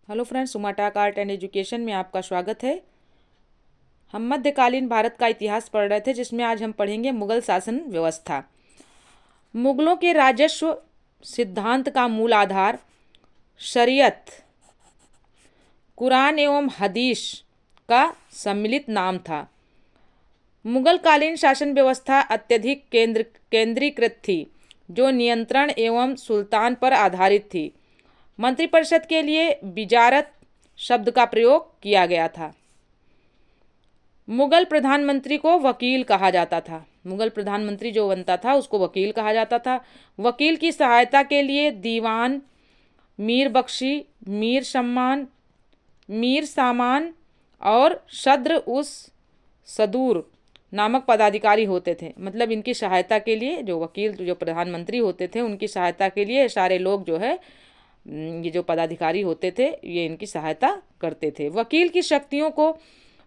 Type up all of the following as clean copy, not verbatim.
Hello friends, सुमाटाक art and education में आपका स्वागत है। हम मध्यकालीन भारत का इतिहास पढ़ रहे थे, जिसमें आज हम पढ़ेंगे मुगल शासन व्यवस्था। मुगलों के राजस्व सिद्धांत का मूल आधार शरीयत, कुरान एवं हदीस का सम्मिलित नाम था। मुगल कालीन शासन व्यवस्था अत्यधिक केंद्रीकृत थी, जो नियंत्रण एवं सुल्तान पर आधारित थी। मंत्रिपरिषद के लिए विजारत शब्द का प्रयोग किया गया था। मुगल प्रधानमंत्री को वकील कहा जाता था। मुगल प्रधानमंत्री जो बनता था उसको वकील कहा जाता था। वकील की सहायता के लिए दीवान, मीर बख्शी, मीर सम्मान, मीर सामान और सद्र उस सदूर नामक पदाधिकारी होते थे। मतलब इनकी सहायता के लिए जो वकील, जो प्रधानमंत्री होते थे, उनकी सहायता के लिए सारे लोग जो है, ये जो पदाधिकारी होते थे, ये इनकी सहायता करते थे। वकील की शक्तियों को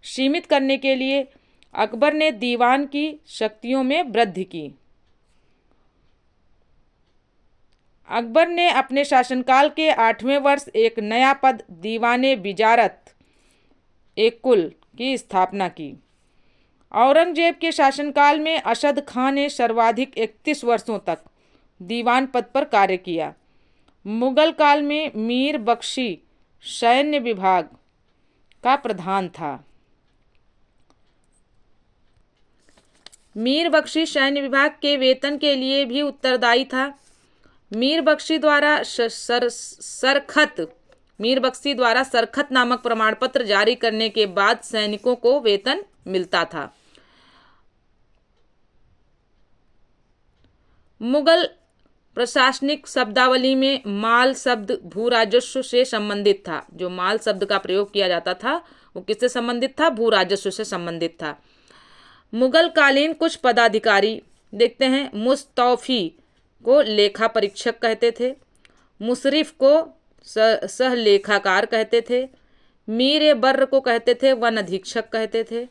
सीमित करने के लिए अकबर ने दीवान की शक्तियों में वृद्धि की। अकबर ने अपने शासनकाल के 8वें वर्ष एक नया पद दीवाने विजारत एक कुल की स्थापना की। औरंगजेब के शासनकाल में अशद खां ने सर्वाधिक 31 वर्षों तक दीवान पद पर कार्य किया। मुगल काल में मीर बख्शी सैन्य विभाग का प्रधान था। मीर बख्शी सैन्य विभाग के वेतन के लिए भी उत्तरदायी था। मीर बख्शी द्वारा सरखत नामक प्रमाण पत्र जारी करने के बाद सैनिकों को वेतन मिलता था। मुगल प्रशासनिक शब्दावली में माल शब्द भू राजस्व से संबंधित था। जो माल शब्द का प्रयोग किया जाता था वो किससे संबंधित था? भू राजस्व से संबंधित था। मुगल कालीन कुछ पदाधिकारी देखते हैं। मुस्तौफी को लेखा परीक्षक कहते थे। मुशरिफ को सह लेखाकार कहते थे। मीर बर्र को कहते थे वन अधीक्षक कहते थे।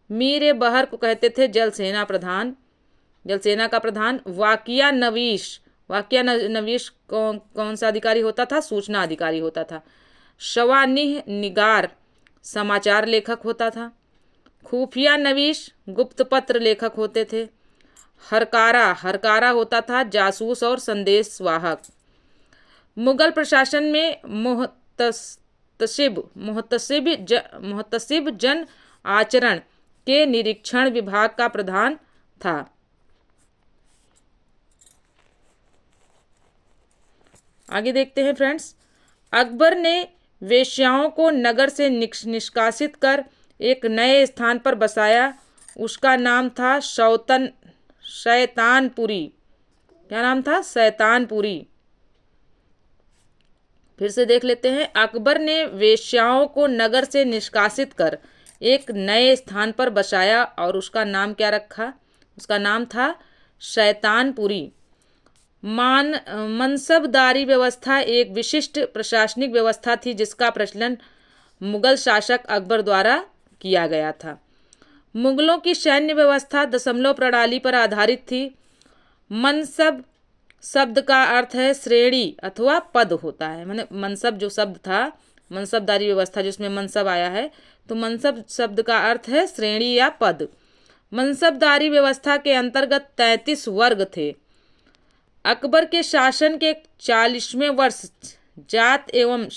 मीर बहर को कहते थे जल सेना का प्रधान। वाकिया नवीश कौन सा अधिकारी होता था? सूचना अधिकारी होता था। शवानिह निगार समाचार लेखक होता था। खुफिया नवीश गुप्त पत्र लेखक होते थे। हरकारा होता था जासूस और संदेश वाहक। मुगल प्रशासन में मुहतसिब जन आचरण के निरीक्षण विभाग का प्रधान था। आगे देखते हैं फ्रेंड्स। अकबर ने वेश्याओं को नगर से निष्कासित कर एक नए स्थान पर बसाया। उसका नाम था शैतानपुरी। क्या नाम था? शैतानपुरी। फिर से देख लेते हैं। अकबर ने वेश्याओं को नगर से निष्कासित कर एक नए स्थान पर बसाया और उसका नाम क्या रखा? उसका नाम था शैतानपुरी। मनसबदारी व्यवस्था एक विशिष्ट प्रशासनिक व्यवस्था थी, जिसका प्रचलन मुगल शासक अकबर द्वारा किया गया था। मुगलों की सैन्य व्यवस्था दशमलव प्रणाली पर आधारित थी। मनसब शब्द का अर्थ है श्रेणी अथवा पद होता है। माने मनसब जो शब्द था, मनसबदारी व्यवस्था जिसमें मनसब आया है, तो मनसब शब्द का अर्थ है श्रेणी या पद। मनसबदारी व्यवस्था के अंतर्गत 33 वर्ग थे। अकबर के शासन के 40वें वर्ष जात एवं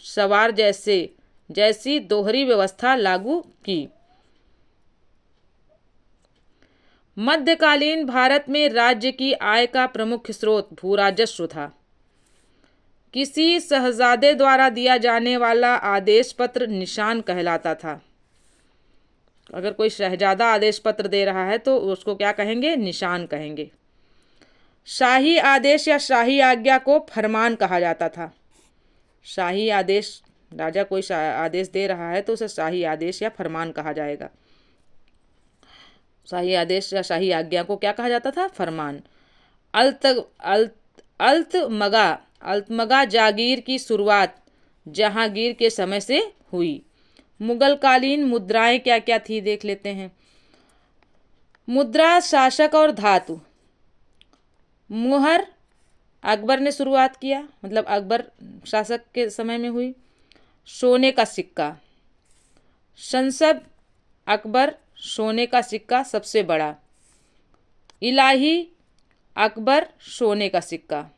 सवार जैसी दोहरी व्यवस्था लागू की। मध्यकालीन भारत में राज्य की आय का प्रमुख स्रोत भू राजस्व था। किसी शहजादे द्वारा दिया जाने वाला आदेश पत्र निशान कहलाता था। अगर कोई शहजादा आदेश पत्र दे रहा है तो उसको क्या कहेंगे? निशान कहेंगे। शाही आदेश या शाही आज्ञा को फरमान कहा जाता था। शाही आदेश, राजा कोई आदेश दे रहा है तो उसे शाही आदेश या फरमान कहा जाएगा। शाही आदेश या शाही आज्ञा को क्या कहा जाता था? फरमान। अल्तमगा जागीर की शुरुआत जहांगीर के समय से हुई। मुगल कालीन मुद्राएं क्या क्या थी देख लेते हैं। मुद्रा, शासक और धातु। मुहर अकबर ने शुरुआत किया, मतलब अकबर शासक के समय में हुई। सोने का सिक्का, संसद अकबर सोने का सिक्का सबसे बड़ा। इलाही अकबर सोने का सिक्का।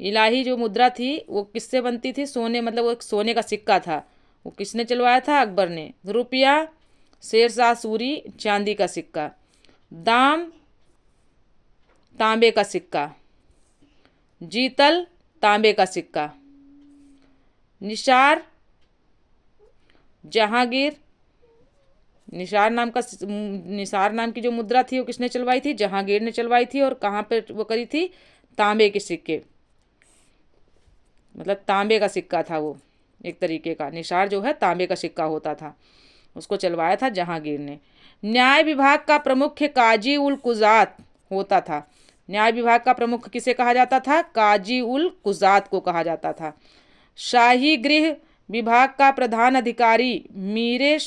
इलाही जो मुद्रा थी वो किससे बनती थी? सोने, मतलब वो एक सोने का सिक्का था। वो किसने चलवाया था? अकबर ने। रुपया शेरशाह सूरी चांदी का सिक्का। दाम तांबे का सिक्का। जीतल तांबे का सिक्का। निसार जहांगीर, निसार नाम की जो मुद्रा थी वो किसने चलवाई थी? जहांगीर ने चलवाई थी। और कहाँ पे वो करी थी? तांबे के सिक्के, मतलब तांबे का सिक्का था वो, एक तरीके का निसार जो है तांबे का सिक्का होता था, उसको चलवाया था जहांगीर ने। न्याय विभाग का प्रमुख काजी उल कुजात होता था। न्याय विभाग का प्रमुख किसे कहा जाता था? काजी उल कुजात को कहा जाता था। शाही गृह विभाग का प्रधान अधिकारी मीरे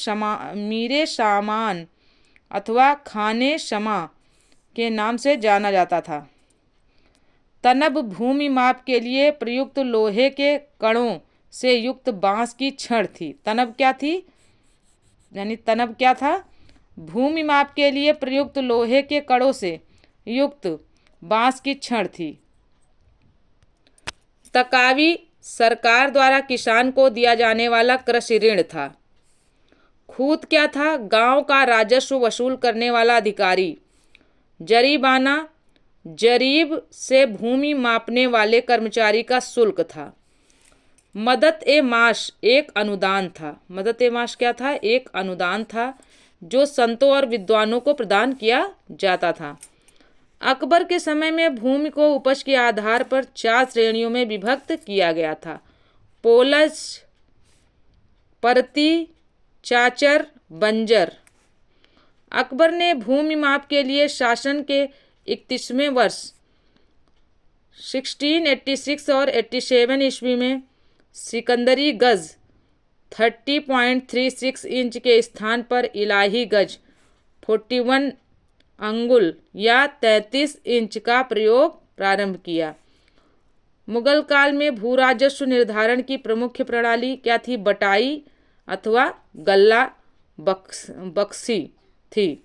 सामान अथवा खाने शमा के नाम से जाना जाता था। तनब भूमि माप के लिए प्रयुक्त लोहे के कणों से युक्त बांस की छड़ थी। तनब क्या थी? यानी तनब क्या था? भूमि माप के लिए प्रयुक्त लोहे के कणों से युक्त बांस की छड़ थी। तकावी सरकार द्वारा किसान को दिया जाने वाला कृषि ऋण था। खूत क्या था? गांव का राजस्व वसूल करने वाला अधिकारी। जरीबाना जरीब से भूमि मापने वाले कर्मचारी का शुल्क था। मदद ए माश एक अनुदान था। मदद ए माश क्या था? एक अनुदान था जो संतों और विद्वानों को प्रदान किया जाता था। अकबर के समय में भूमि को उपज के आधार पर 4 श्रेणियों में विभक्त किया गया था। पोलज, परती, चाचर, बंजर। अकबर ने भूमि माप के लिए शासन के 31वें वर्ष 1686 और 87 ईस्वी में सिकंदरी गज 30.36 इंच के स्थान पर इलाही गज 41 अंगुल या 33 इंच का प्रयोग प्रारंभ किया। मुगल काल में भू राजस्व निर्धारण की प्रमुख प्रणाली क्या थी? बटाई अथवा गल्ला बख्शी थी।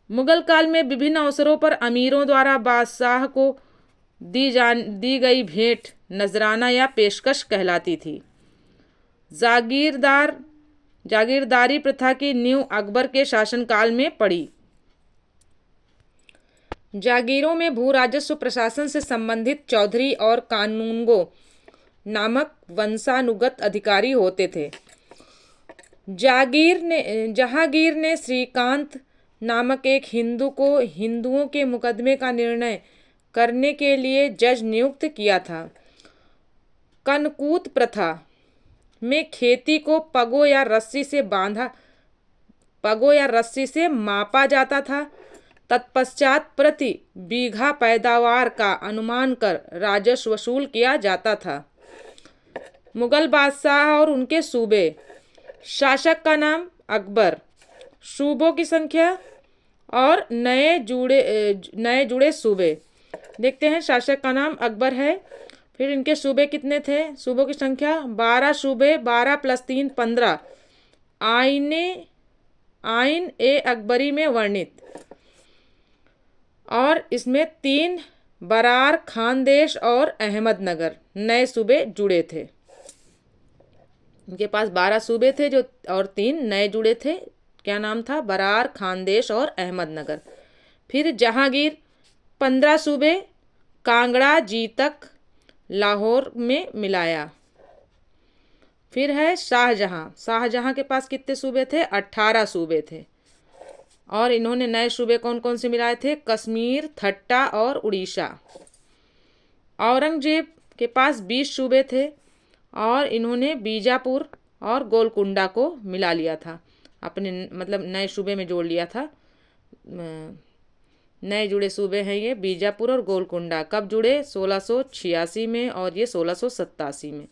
मुगल काल में विभिन्न अवसरों पर अमीरों द्वारा बादशाह को दी गई भेंट नजराना या पेशकश कहलाती थी। जागीरदारी प्रथा की नींव अकबर के शासनकाल में पड़ी। जागीरों में भू राजस्व प्रशासन से संबंधित चौधरी और कानूनगो नामक वंशानुगत अधिकारी होते थे। जहांगीर ने श्रीकांत नामक एक हिंदू को हिंदुओं के मुकदमे का निर्णय करने के लिए जज नियुक्त किया था। कनकूत प्रथा में खेती को पगों या रस्सी से मापा जाता था। तत्पश्चात प्रति बीघा पैदावार का अनुमान कर राजस्व वसूल किया जाता था। मुगल बादशाह और उनके सूबे। शासक का नाम अकबर। सूबों की संख्या और नए जुड़े सूबे। देखते हैं, शासक का नाम अकबर है। फिर इनके सूबे कितने थे? सूबों की संख्या 12 सूबे, 12 + 3 15 आइन ए अकबरी में वर्णित। और इसमें 3 बरार, खानदेश और अहमदनगर नए सूबे जुड़े थे। इनके पास 12 सूबे थे जो, और 3 नए जुड़े थे। क्या नाम था? बरार, खानदेश और अहमदनगर। फिर जहांगीर 15 सूबे, कांगड़ा, जीतक, लाहौर में मिलाया। फिर है शाहजहां के पास कितने सूबे थे? 18 सूबे थे। और इन्होंने नए सूबे कौन कौन से मिलाए थे? कश्मीर, थट्टा और उड़ीसा। औरंगजेब के पास 20 सूबे थे और इन्होंने बीजापुर और गोलकुंडा को मिला लिया था, अपने मतलब नए सूबे में जोड़ लिया था। नए जुड़े सूबे हैं ये बीजापुर और गोलकुंडा। कब जुड़े? 1686 में और ये 1687 में।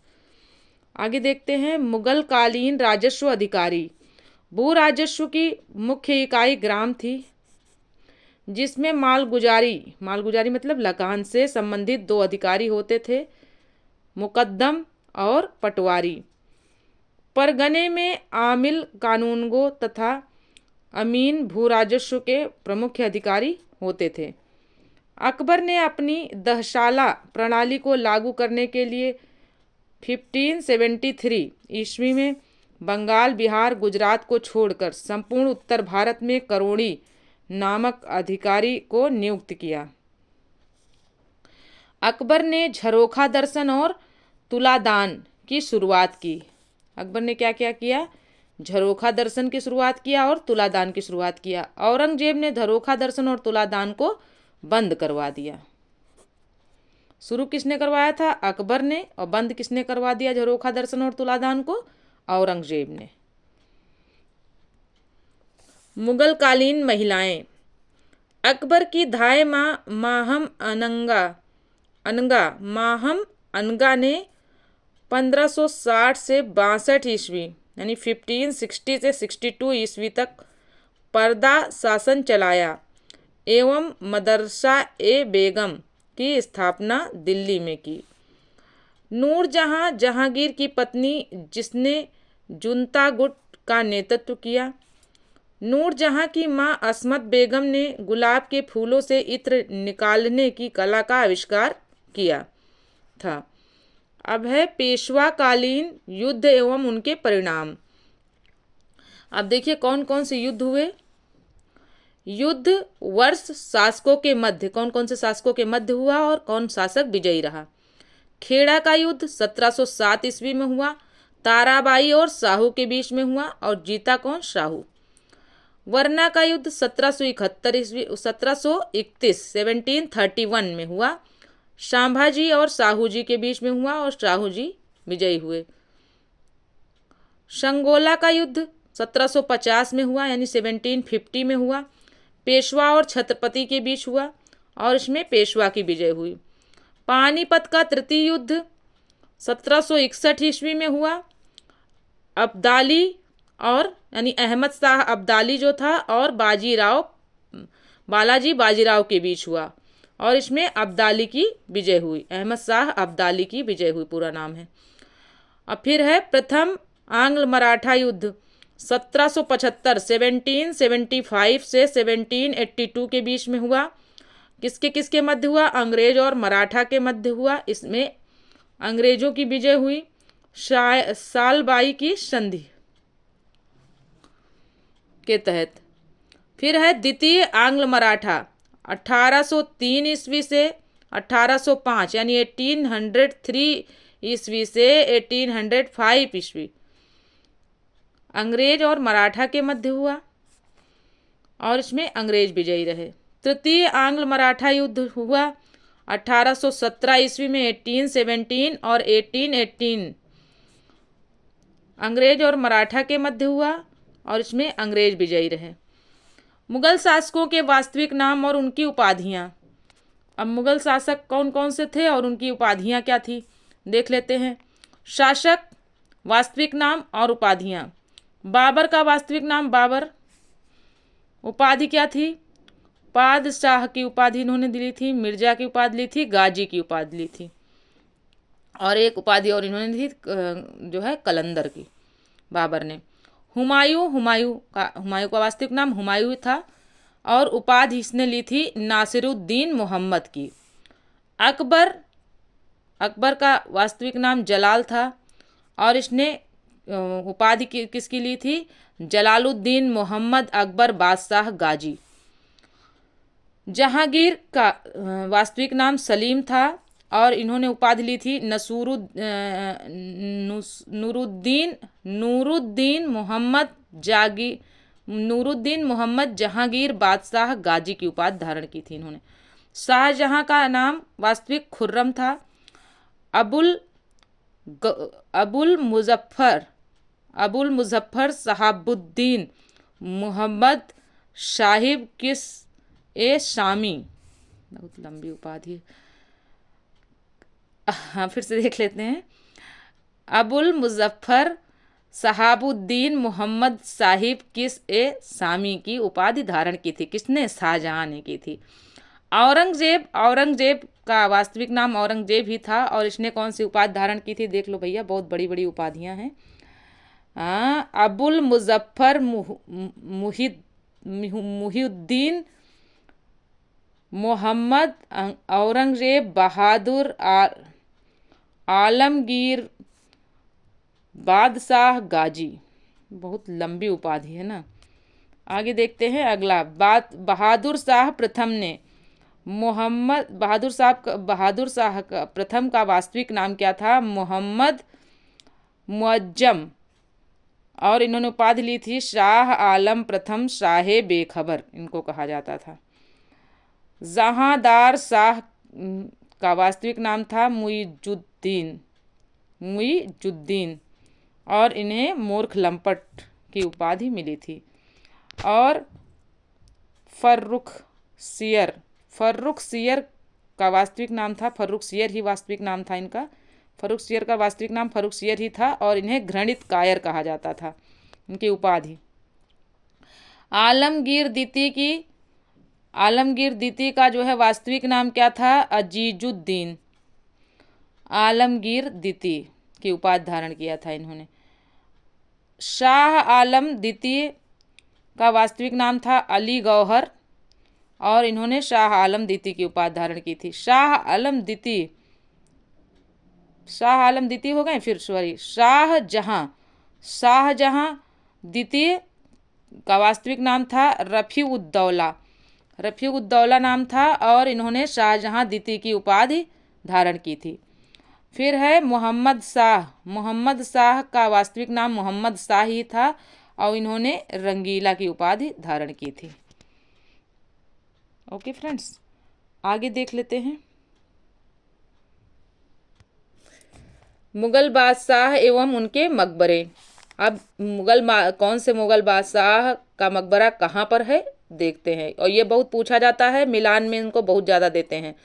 आगे देखते हैं, मुगल कालीन राजस्व अधिकारी। भू राजस्व की मुख्य इकाई ग्राम थी। जिसमें मालगुजारी मतलब लगान से संबंधित दो अधिकारी होते थे, मुकद्दम और पटवारी। परगने में आमिल कानूनगो तथा अमीन भू राजस्व के प्रमुख अधिकारी होते थे। अकबर ने अपनी दहशाला प्रणाली को लागू करने के लिए 1573 ईस्वी में बंगाल, बिहार, गुजरात को छोड़कर संपूर्ण उत्तर भारत में करोड़ी नामक अधिकारी को नियुक्त किया। अकबर ने झरोखा दर्शन और तुलादान की शुरुआत की। अकबर ने क्या क्या किया? झरोखा दर्शन की शुरुआत किया और तुलादान की शुरुआत किया। औरंगजेब ने झरोखा दर्शन और तुलादान को बंद करवा दिया। शुरू किसने करवाया था? अकबर ने। और बंद किसने करवा दिया झरोखा दर्शन और तुलादान को? औरंगजेब ने। मुगल कालीन महिलाएं। अकबर की धाय माहम अनगा ने 1560 से 62 ईस्वी यानी 1560 से 62 ईस्वी तक पर्दा शासन चलाया एवं मदरसा ए बेगम की स्थापना दिल्ली में की। नूरजहां जहांगीर की पत्नी, जिसने जुनता गुट का नेतृत्व किया। नूरजहां की मां असमत बेगम ने गुलाब के फूलों से इत्र निकालने की कला का आविष्कार किया था। अब है पेशवाकालीन युद्ध एवं उनके परिणाम। अब देखिए कौन कौन से युद्ध हुए। युद्ध वर्ष शासकों के मध्य, कौन कौन से शासकों के मध्य हुआ और कौन शासक विजयी रहा। खेड़ा का युद्ध 1707 ईस्वी में हुआ, ताराबाई और शाहू के बीच में हुआ और जीता कौन? शाहू। वरना का युद्ध 1731 में हुआ, संभाजी और शाहू जी के बीच में हुआ और शाहू जी विजयी हुए। संगोला का युद्ध 1750 में हुआ यानी 1750 में हुआ, पेशवा और छत्रपति के बीच हुआ और इसमें पेशवा की विजय हुई। पानीपत का तृतीय युद्ध 1761 ईस्वी में हुआ, अब्दाली और यानी अहमद शाह अब्दाली जो था और बालाजी बाजीराव के बीच हुआ और इसमें अब्दाली की विजय हुई। अहमद शाह अब्दाली की विजय हुई पूरा नाम है। अब फिर है प्रथम आंग्ल मराठा युद्ध 1775 से 1782 के बीच में हुआ। किसके मध्य हुआ? अंग्रेज और मराठा के मध्य हुआ। इसमें अंग्रेजों की विजय हुई। सालबाई की संधि के तहत। फिर है द्वितीय आंग्ल मराठा 1803 ईस्वी से 1805 यानी 1803 ईस्वी से 1805 ईस्वी अंग्रेज और मराठा के मध्य हुआ और इसमें अंग्रेज विजयी रहे। तृतीय आंग्ल मराठा युद्ध हुआ 1817 ईस्वी में 1817 और 1818 अंग्रेज और मराठा के मध्य हुआ और इसमें अंग्रेज विजयी रहे। मुगल शासकों के वास्तविक नाम और उनकी उपाधियां। अब मुगल शासक कौन कौन से थे और उनकी उपाधियां क्या थी देख लेते हैं। शासक, वास्तविक नाम और उपाधियां। बाबर का वास्तविक नाम बाबर। उपाधि क्या थी? पादशाह की उपाधि इन्होंने दी थी, मिर्जा की उपाधि ली थी, गाजी की उपाधि ली थी और एक उपाधि और इन्होंने दी जो है कलंदर की, बाबर ने। हुमायूं का वास्तविक नाम हुमायूं था और उपाधि इसने ली थी नासिरुद्दीन मोहम्मद की। अकबर का वास्तविक नाम जलाल था और इसने उपाधि किसकी ली थी? जलालुद्दीन मोहम्मद अकबर बादशाह गाजी। जहांगीर का वास्तविक नाम सलीम था और इन्होंने उपाधि ली थी नूरुद्दीन मोहम्मद जहांगीर बादशाह गाजी की उपाधि धारण की थी इन्होंने। शाहजहां का नाम वास्तविक खुर्रम था। अबुल मुजफ्फर शहाबुद्दीन मोहम्मद साहिब किस ए शामी, बहुत लंबी उपाधि। हाँ फिर से देख लेते हैं। अबुल मुजफ्फर शहाबुद्दीन मोहम्मद साहिब किस ए सामी की उपाधि धारण की थी? किसने? शाहजहां ने की थी। औरंगजेब का वास्तविक नाम औरंगजेब ही था और इसने कौन सी उपाधि धारण की थी? देख लो भैया, बहुत बड़ी बड़ी उपाधियां हैं। अबुल मुजफ्फर मुहिउद्दीन मोहम्मद औरंगजेब बहादुर आलमगीर बादशाह गाजी। बहुत लंबी उपाधि है ना। आगे देखते हैं अगला। बहादुर शाह प्रथम ने बहादुर शाह का प्रथम का वास्तविक नाम क्या था? मोहम्मद मुअज्जम। और इन्होंने उपाधि ली थी शाह आलम प्रथम शाहे बेखबर, इनको कहा जाता था। जहांदार शाह का वास्तविक नाम था मुइजुद्दीन और इन्हें मूर्ख लंपट की उपाधि मिली थी। और फर्रुखसियर का वास्तविक नाम था, फर्रुखसियर ही वास्तविक नाम था इनका। फर्रुखसियर का वास्तविक नाम फर्रुखसियर ही था और इन्हें घृणित कायर कहा जाता था, इनकी उपाधि। आलमगीर द्वितीय का जो है वास्तविक नाम क्या था? अजीजुद्दीन। आलमगीर द्वितीय की उपाधि धारण किया था इन्होंने। शाह आलम द्वितीय का वास्तविक नाम था अली गौहर और इन्होंने शाह आलम द्वितीय की उपाधि धारण की थी। शाह आलम द्वितीय हो गए। फिर सॉरी, शाहजहां द्वितीय का वास्तविक नाम था रफ़ीउद्दौला नाम था और इन्होंने शाहजहां द्वितीय की उपाधि धारण की थी। फिर है मोहम्मद शाह का वास्तविक नाम मोहम्मद शाह ही था और इन्होंने रंगीला की उपाधि धारण की थी। ओके फ्रेंड्स, आगे देख लेते हैं। मुगल बादशाह एवं उनके मकबरे। अब कौन से मुगल बादशाह का मकबरा कहाँ पर है देखते हैं। और ये बहुत पूछा जाता है, मिलान में इनको बहुत ज़्यादा देते हैं।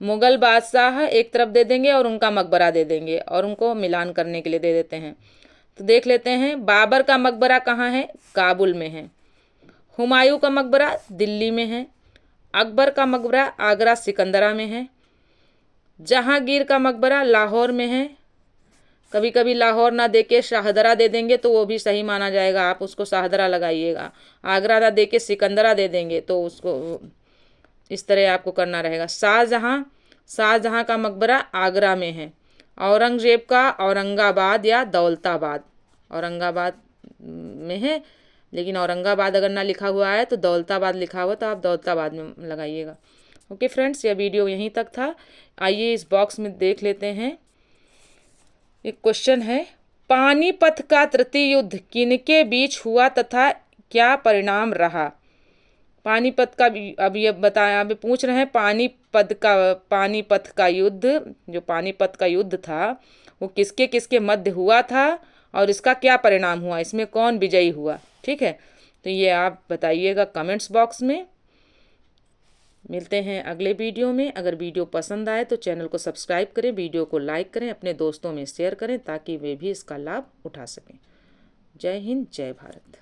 मुगल बादशाह एक तरफ दे देंगे और उनका मकबरा दे देंगे और उनको मिलान करने के लिए दे देते हैं। तो देख लेते हैं। बाबर का मकबरा कहाँ है? काबुल में है। हुमायूं का मकबरा दिल्ली में है। अकबर का मकबरा आगरा सिकंदरा में है। जहांगीर का मकबरा लाहौर में है। कभी कभी लाहौर ना देके शाहदरा दे देंगे तो वो भी सही माना जाएगा, आप उसको शाहदरा लगाइएगा। आगरा ना देके सिकंदरा दे देंगे तो उसको इस तरह आपको करना रहेगा। शाहजहां का मकबरा आगरा में है। औरंगजेब का औरंगाबाद या दौलताबाद, औरंगाबाद में है, लेकिन औरंगाबाद अगर ना लिखा हुआ है तो दौलताबाद लिखा हुआ तो आप दौलताबाद में लगाइएगा। ओके फ्रेंड्स, यह वीडियो यहीं तक था। आइए इस बॉक्स में देख लेते हैं। एक क्वेश्चन है, पानीपत का तृतीय युद्ध किनके बीच हुआ तथा क्या परिणाम रहा? पानीपत का अब ये बताया, अभी पूछ रहे हैं पानीपत का युद्ध, जो पानीपत का युद्ध था वो किसके किसके मध्य हुआ था और इसका क्या परिणाम हुआ, इसमें कौन विजयी हुआ? ठीक है, तो ये आप बताइएगा कमेंट्स बॉक्स में। मिलते हैं अगले वीडियो में। अगर वीडियो पसंद आए तो चैनल को सब्सक्राइब करें, वीडियो को लाइक करें, अपने दोस्तों में शेयर करें ताकि वे भी इसका लाभ उठा सकें। जय हिंद, जय भारत।